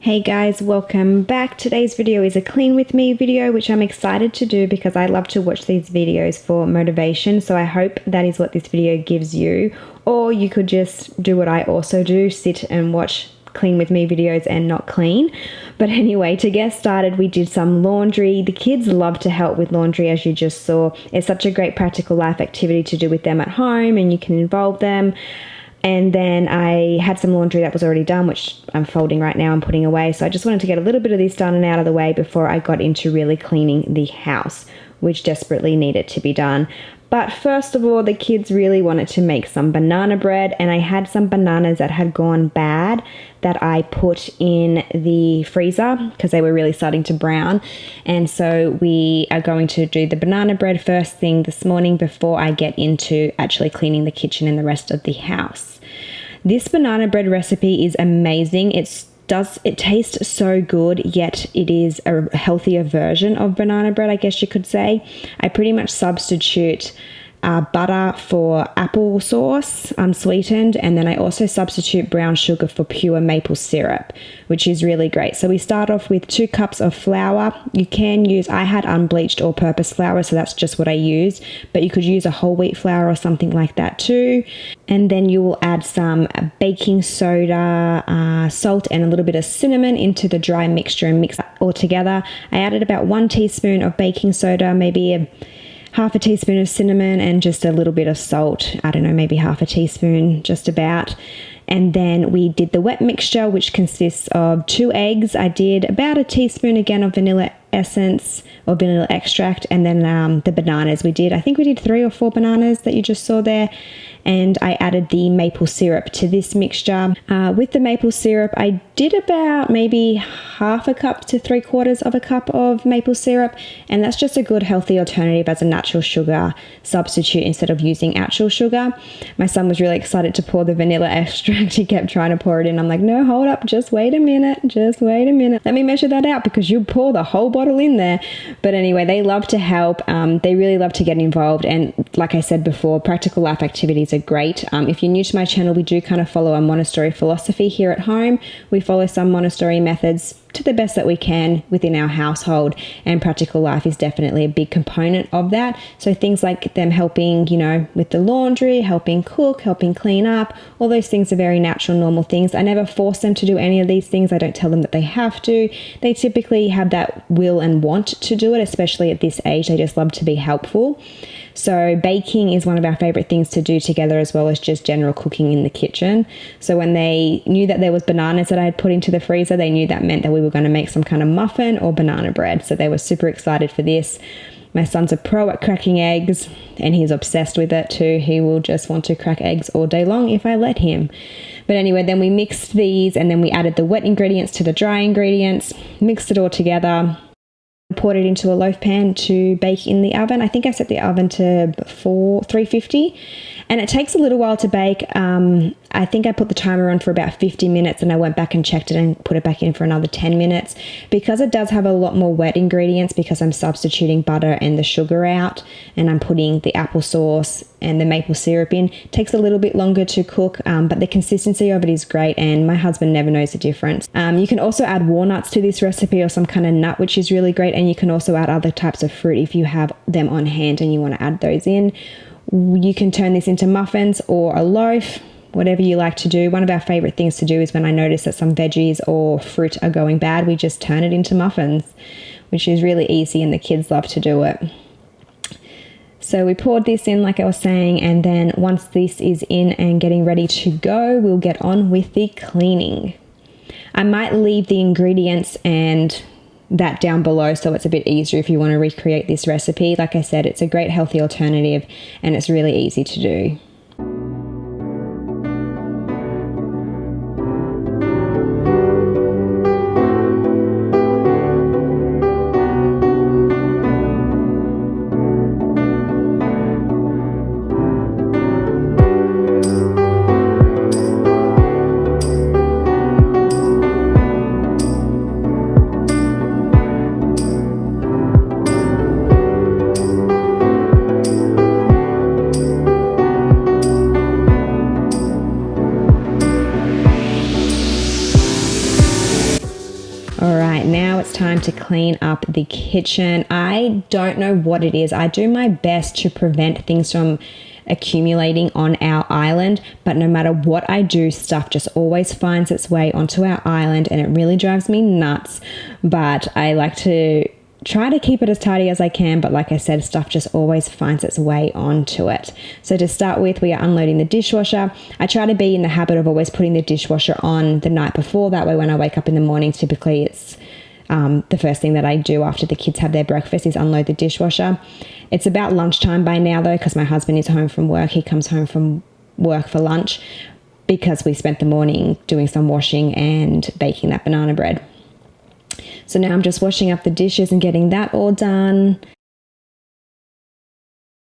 Hey guys, welcome back. Today's video is a clean with me video, which I'm excited to do because I love to watch these videos for motivation. So I hope that is what this video gives you. Or you could just do what I also do, sit and watch clean with me videos and not clean. But anyway, to get started, we did some laundry. The kids love to help with laundry, as you just saw. It's such a great practical life activity to do with them at home, and you can involve them. And then I had some laundry that was already done, which I'm folding right now and putting away. So I just wanted to get a little bit of this done and out of the way before I got into really cleaning the house, which desperately needed to be done. But first of all, the kids really wanted to make some banana bread, and I had some bananas that had gone bad that I put in the freezer because they were really starting to brown. And so we are going to do the banana bread first thing this morning before I get into actually cleaning the kitchen and the rest of the house. This banana bread recipe is amazing. It tastes so good, yet it is a healthier version of banana bread, I guess you could say. I pretty much substitute butter for applesauce, unsweetened, and then I also substitute brown sugar for pure maple syrup, which is really great. So we start off with 2 cups of flour. You can use, I had unbleached all-purpose flour, so that's just what I used, but you could use a whole wheat flour or something like that too. And then you will add some baking soda, salt, and a little bit of cinnamon into the dry mixture and mix it all together. I added about 1 teaspoon of baking soda, maybe half a teaspoon of cinnamon, and just a little bit of salt. I don't know, maybe half a teaspoon, just about. And then we did the wet mixture, which consists of 2 eggs. I did about a teaspoon again of vanilla essence or vanilla extract, and then the bananas I think we did 3 or 4 bananas that you just saw there. And I added the maple syrup to this mixture. With the maple syrup, I did about maybe half a cup to 3/4 of a cup of maple syrup, and that's just a good healthy alternative as a natural sugar substitute instead of using actual sugar. My son was really excited to pour the vanilla extract. He kept trying to pour it in. I'm like, no, hold up, just wait a minute. Let me measure that out because you pour the whole bottle in there. But anyway, they love to help. They really love to get involved, and like I said before, practical life activities are great. If you're new to my channel, we do kind of follow a Montessori philosophy here at home. We follow some Montessori methods to the best that we can within our household, and practical life is definitely a big component of that. So things like them helping, with the laundry, helping cook, helping clean up, all those things are very natural, normal things. I never force them to do any of these things. I don't tell them that they have to. They typically have that will and want to do it, especially at this age. They just love to be helpful. So baking is one of our favorite things to do together, as well as just general cooking in the kitchen. So when they knew that there was bananas that I had put into the freezer, they knew that meant that we were going to make some kind of muffin or banana bread. So they were super excited for this. My son's a pro at cracking eggs, and he's obsessed with it too. He will just want to crack eggs all day long if I let him. But anyway, then we mixed these, and then we added the wet ingredients to the dry ingredients, mixed it all together. Poured it into a loaf pan to bake in the oven. I think I set the oven to 350, and it takes a little while to bake. I think I put the timer on for about 50 minutes, and I went back and checked it and put it back in for another 10 minutes. Because it does have a lot more wet ingredients, because I'm substituting butter and the sugar out, and I'm putting the applesauce and the maple syrup in, it takes a little bit longer to cook, but the consistency of it is great, and my husband never knows the difference. You can also add walnuts to this recipe, or some kind of nut, which is really great, and you can also add other types of fruit if you have them on hand and you want to add those in. You can turn this into muffins or a loaf, whatever you like to do. One of our favorite things to do is when I notice that some veggies or fruit are going bad, we just turn it into muffins, which is really easy, and the kids love to do it. So we poured this in, like I was saying, and then once this is in and getting ready to go, we'll get on with the cleaning. I might leave the ingredients and that down below so it's a bit easier if you want to recreate this recipe. Like I said, it's a great healthy alternative, and it's really easy to do. All right, now it's time to clean up the kitchen. I don't know what it is. I do my best to prevent things from accumulating on our island, but no matter what I do, stuff just always finds its way onto our island, and it really drives me nuts. But I like to try to keep it as tidy as I can, but like I said, stuff just always finds its way onto it. So to start with, we are unloading the dishwasher. I try to be in the habit of always putting the dishwasher on the night before. That way when I wake up in the morning, typically it's the first thing that I do after the kids have their breakfast is unload the dishwasher. It's about lunchtime by now though, because my husband is home from work. He comes home from work for lunch because we spent the morning doing some washing and baking that banana bread. So now I'm just washing up the dishes and getting that all done.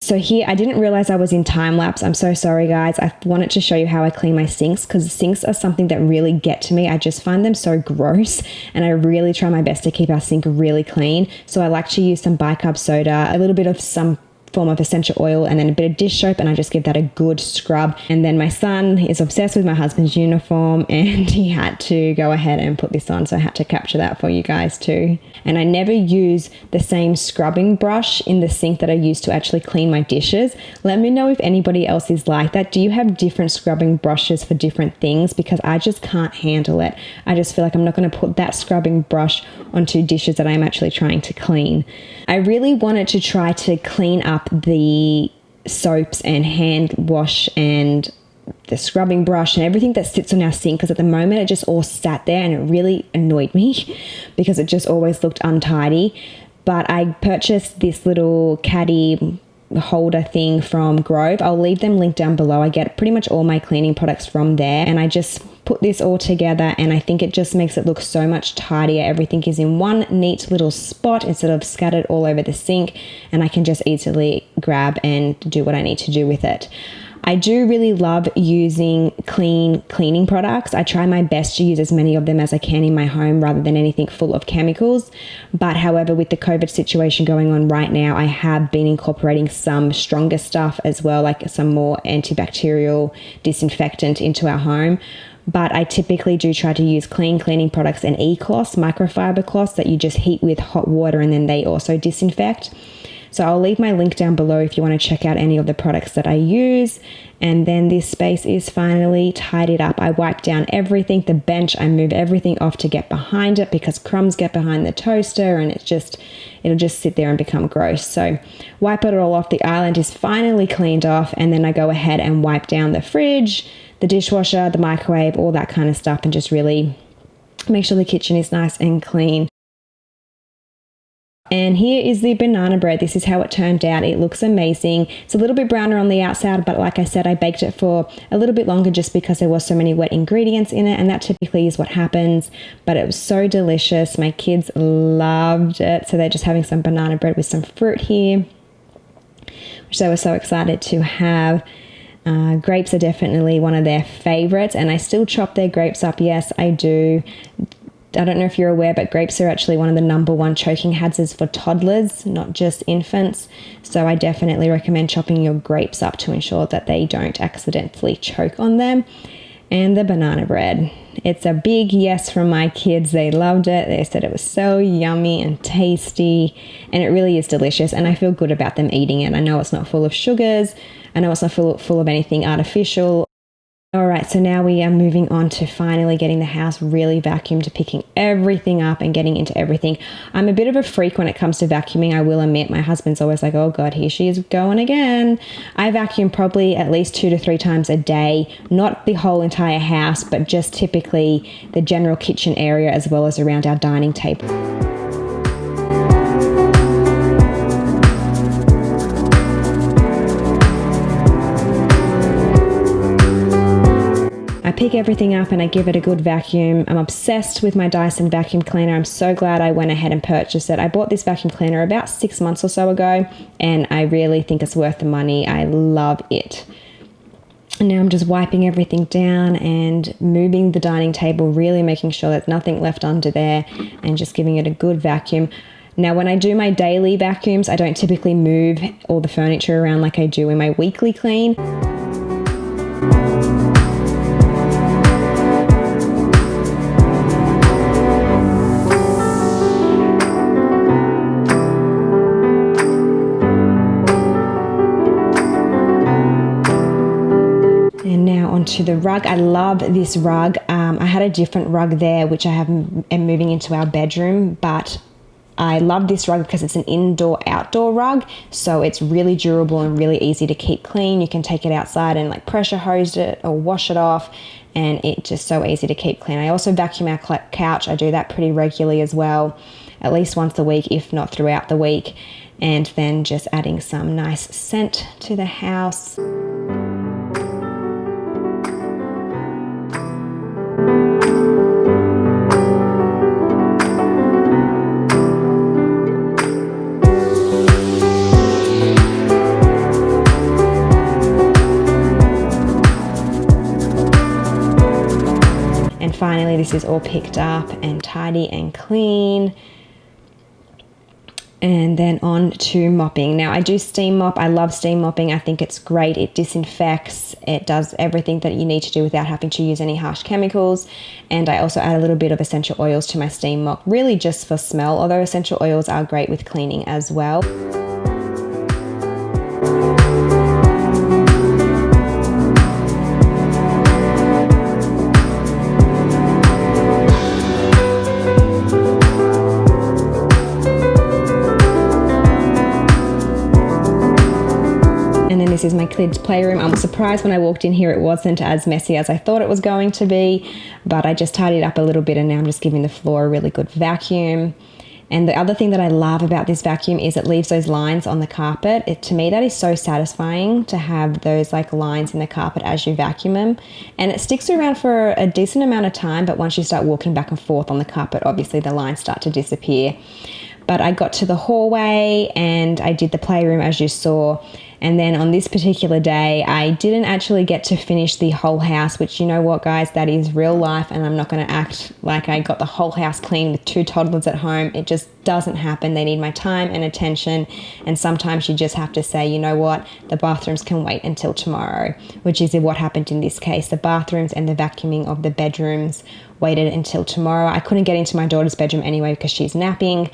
So here, I didn't realize I was in time lapse. I'm so sorry, guys. I wanted to show you how I clean my sinks because sinks are something that really get to me. I just find them so gross, and I really try my best to keep our sink really clean. So I like to use some bicarb soda, a little bit of some form of essential oil, and then a bit of dish soap, and I just give that a good scrub. And then my son is obsessed with my husband's uniform, and he had to go ahead and put this on, so I had to capture that for you guys too. And I never use the same scrubbing brush in the sink that I use to actually clean my dishes. Let me know if anybody else is like that. Do you have different scrubbing brushes for different things? Because I just can't handle it. I just feel like I'm not going to put that scrubbing brush onto dishes that I'm actually trying to clean. I really wanted to try to clean up the soaps and hand wash and the scrubbing brush and everything that sits on our sink, because at the moment it just all sat there and it really annoyed me because it just always looked untidy. But I purchased this little caddy holder thing from Grove. I'll leave them linked down below. I get pretty much all my cleaning products from there, and I just put this all together, and I think it just makes it look so much tidier. Everything is in one neat little spot instead of scattered all over the sink, and I can just easily grab and do what I need to do with it. I do really love using cleaning products. I try my best to use as many of them as I can in my home rather than anything full of chemicals. But however, with the COVID situation going on right now, I have been incorporating some stronger stuff as well, like some more antibacterial disinfectant into our home. But I typically do try to use clean cleaning products and e-cloths, microfiber cloths that you just heat with hot water and then they also disinfect. So I'll leave my link down below if you want to check out any of the products that I use. And then this space is finally tidied up. I wipe down everything, the bench, I move everything off to get behind it because crumbs get behind the toaster and it'll just sit there and become gross. So wipe it all off. The island is finally cleaned off, and then I go ahead and wipe down the fridge, the dishwasher, the microwave, all that kind of stuff, and just really make sure the kitchen is nice and clean. And here is the banana bread. This is how it turned out. It looks amazing. It's a little bit browner on the outside, but like I said, I baked it for a little bit longer just because there was so many wet ingredients in it, and that typically is what happens. But it was so delicious. My kids loved it. So they're just having some banana bread with some fruit here, which they were so excited to have. Grapes are definitely one of their favorites, and I still chop their grapes up. Yes, I do. I don't know if you're aware, but grapes are actually one of the #1 choking hazards for toddlers, not just infants. So I definitely recommend chopping your grapes up to ensure that they don't accidentally choke on them. And the banana bread. It's a big yes from my kids. They loved it. They said it was so yummy and tasty, and it really is delicious, and I feel good about them eating it. I know it's not full of sugars. I know it's not full of anything artificial. All right, so now we are moving on to finally getting the house really vacuumed, picking everything up and getting into everything. I'm a bit of a freak when it comes to vacuuming, I will admit. My husband's always like, oh God, here she is going again. I vacuum probably at least 2 to 3 times a day, not the whole entire house, but just typically the general kitchen area as well as around our dining table. I pick everything up and I give it a good vacuum. I'm obsessed with my Dyson vacuum cleaner. I'm so glad I went ahead and purchased it. I bought this vacuum cleaner about 6 months or so ago, and I really think it's worth the money. I love it. And now I'm just wiping everything down and moving the dining table, really making sure there's nothing left under there, and just giving it a good vacuum. Now, when I do my daily vacuums, I don't typically move all the furniture around like I do in my weekly clean. to the rug. I love this rug. I had a different rug there, which I am moving into our bedroom, but I love this rug because it's an indoor-outdoor rug, so it's really durable and really easy to keep clean. You can take it outside and like pressure hose it or wash it off, and it's just so easy to keep clean. I also vacuum our couch. I do that pretty regularly as well, at least once a week, if not throughout the week. And then just adding some nice scent to the house. And finally, this is all picked up and tidy and clean. And then on to mopping. Now I do steam mop. I love steam mopping. I think it's great. It disinfects. It does everything that you need to do without having to use any harsh chemicals. And I also add a little bit of essential oils to my steam mop, really just for smell, although essential oils are great with cleaning as well. And then this is my kids' playroom. I'm surprised when I walked in here it wasn't as messy as I thought it was going to be, but I just tidied up a little bit and now I'm just giving the floor a really good vacuum. And the other thing that I love about this vacuum is it leaves those lines on the carpet. To me, that is so satisfying to have those like lines in the carpet as you vacuum them. And it sticks around for a decent amount of time, but once you start walking back and forth on the carpet, obviously the lines start to disappear. But I got to the hallway and I did the playroom as you saw. And then on this particular day, I didn't actually get to finish the whole house, which, you know what, guys, that is real life, and I'm not going to act like I got the whole house clean with 2 toddlers at home. It just doesn't happen. They need my time and attention, and sometimes you just have to say, you know what, the bathrooms can wait until tomorrow, which is what happened in this case. The bathrooms and the vacuuming of the bedrooms waited until tomorrow. I couldn't get into my daughter's bedroom anyway because she's napping,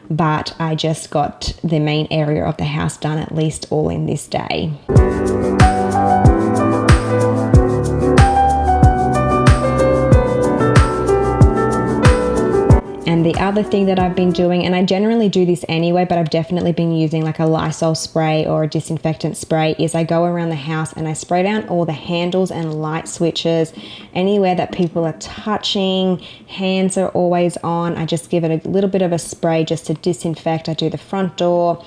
but I just got the main area of the house done, at least all in this day. And the other thing that I've been doing, and I generally do this anyway, but I've definitely been using like a Lysol spray or a disinfectant spray, is I go around the house and I spray down all the handles and light switches, anywhere that people are touching, hands are always on. I just give it a little bit of a spray just to disinfect. I do the front door,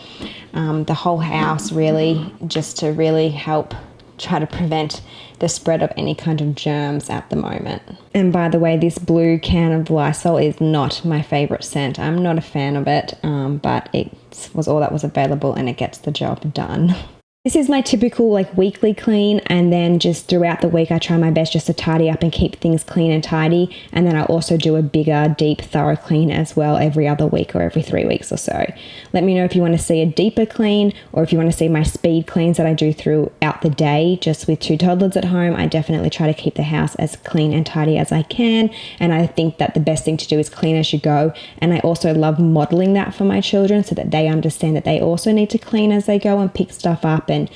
the whole house really, just to really help try to prevent the spread of any kind of germs at the moment. And by the way, this blue can of Lysol is not my favorite scent. I'm not a fan of it, but it was all that was available and it gets the job done. This is my typical like weekly clean, and then just throughout the week I try my best just to tidy up and keep things clean and tidy, and then I also do a bigger, deep, thorough clean as well every other week or every 3 weeks or so. Let me know if you want to see a deeper clean, or if you want to see my speed cleans that I do throughout the day just with 2 toddlers at home. I definitely try to keep the house as clean and tidy as I can, and I think that the best thing to do is clean as you go. And I also love modeling that for my children so that they understand that they also need to clean as they go and pick stuff up and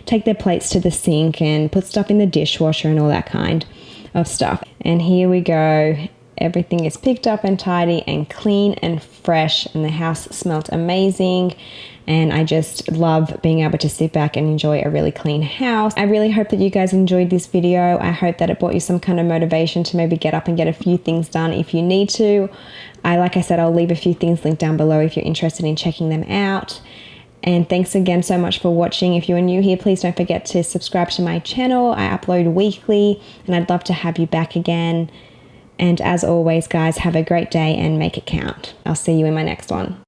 take their plates to the sink and put stuff in the dishwasher and all that kind of stuff. And here we go. Everything is picked up and tidy and clean and fresh, and the house smelled amazing. And I just love being able to sit back and enjoy a really clean house. I really hope that you guys enjoyed this video. I hope that it brought you some kind of motivation to maybe get up and get a few things done if you need to. Like I said, I'll leave a few things linked down below if you're interested in checking them out. And thanks again so much for watching. If you are new here, please don't forget to subscribe to my channel. I upload weekly and I'd love to have you back again. And as always, guys, have a great day and make it count. I'll see you in my next one.